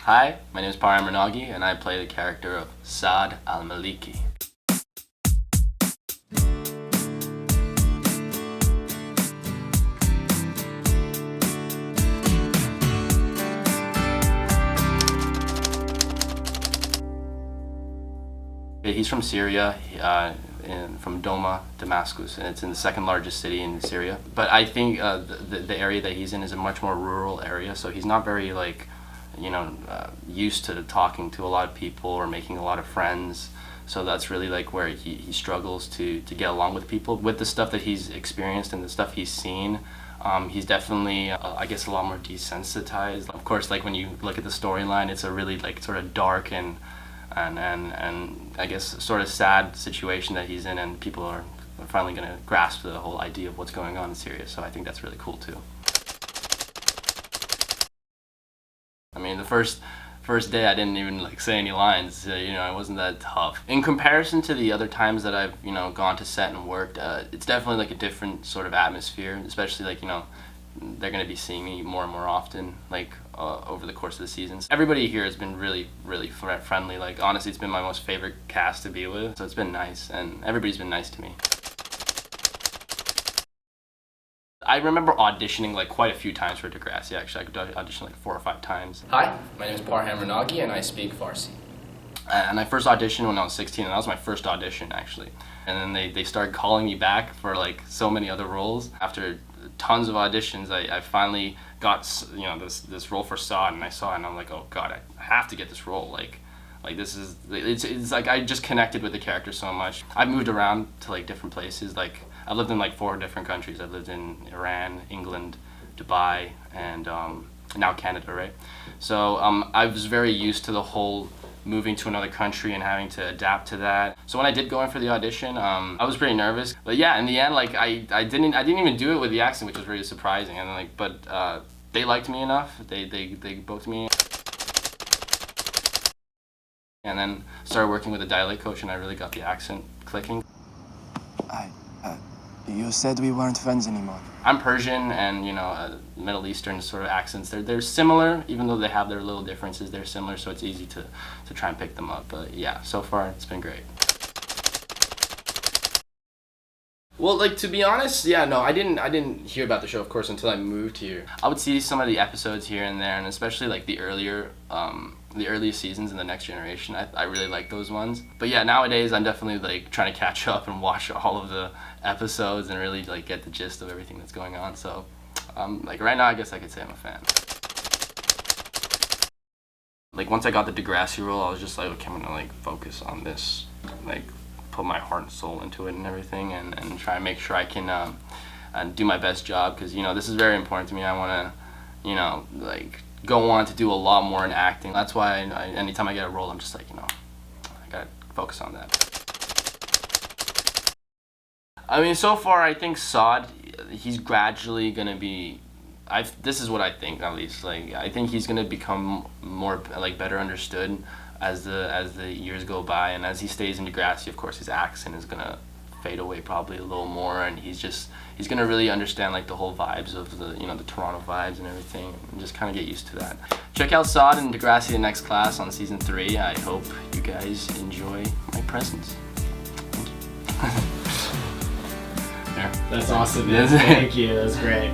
Hi, my name is Parham Rownaghi and I play the character of Saad Al Maliki. He's from Syria, from Doma, Damascus, and it's in the second largest city in Syria. But I think the area that he's in is a much more rural area, so he's not very used to talking to a lot of people or making a lot of friends. So that's really like where he struggles to get along with people. With the stuff that he's experienced and the stuff he's seen, he's definitely, I guess, a lot more desensitized. Of course, like when you look at the storyline, it's a really like sort of dark and I guess sort of sad situation that he's in, and people are finally going to grasp the whole idea of what's going on in Syria. So I think that's really cool too. I mean, the first day I didn't even say any lines. It wasn't that tough. In comparison to the other times that I've gone to set and worked, it's definitely like a different sort of atmosphere. Especially they're going to be seeing me more and more often, over the course of the seasons. Everybody here has been really, really friendly. Honestly, it's been my most favorite cast to be with. So it's been nice, and everybody's been nice to me. I remember auditioning quite a few times for Degrassi. Actually, I could audition 4 or 5 times. Hi, my name is Parham Rownaghi and I speak Farsi. And I first auditioned when I was 16, and that was my first audition actually. And then they started calling me back for so many other roles. After tons of auditions, I finally got this role for Saad, and I saw it and I'm like, oh god, I have to get this role. It's like I just connected with the character so much. I've moved around to different places. I've lived in 4 different countries. I've lived in Iran, England, Dubai, and now Canada, right? So I was very used to the whole moving to another country and having to adapt to that. So when I did go in for the audition, I was pretty nervous. But yeah, in the end, I didn't even do it with the accent, which was really surprising. And but they liked me enough. They booked me. And then started working with a dialect coach, and I really got the accent clicking. You said we weren't friends anymore. I'm Persian, and Middle Eastern sort of accents. They're similar, even though they have their little differences. They're similar, so it's easy to try and pick them up. But yeah, so far it's been great. Well, to be honest, yeah, no, I didn't hear about the show, of course, until I moved here. I would see some of the episodes here and there, and especially the earlier seasons in the Next Generation. I really like those ones. But yeah, nowadays I'm definitely trying to catch up and watch all of the episodes and really get the gist of everything that's going on. So right now, I guess I could say I'm a fan. Once I got the Degrassi role, I was just okay, I'm gonna focus on this, put my heart and soul into it and everything, and try and make sure I can do my best job, because this is very important to me. I want to go on to do a lot more in acting. That's why anytime I get a role, I'm just I gotta focus on that. I mean, so far I think Saad, he's gradually gonna be, this is what I think, at least. I think he's gonna become more better understood as the years go by, and as he stays in Degrassi, of course, his accent is gonna fade away probably a little more, and he's gonna really understand the whole vibes of the the Toronto vibes and everything, and just kind of get used to that. Check out Saad and Degrassi: The Next Class on season 3. I hope you guys enjoy my presence. Thank you. That's awesome, man. Thank you. That's great.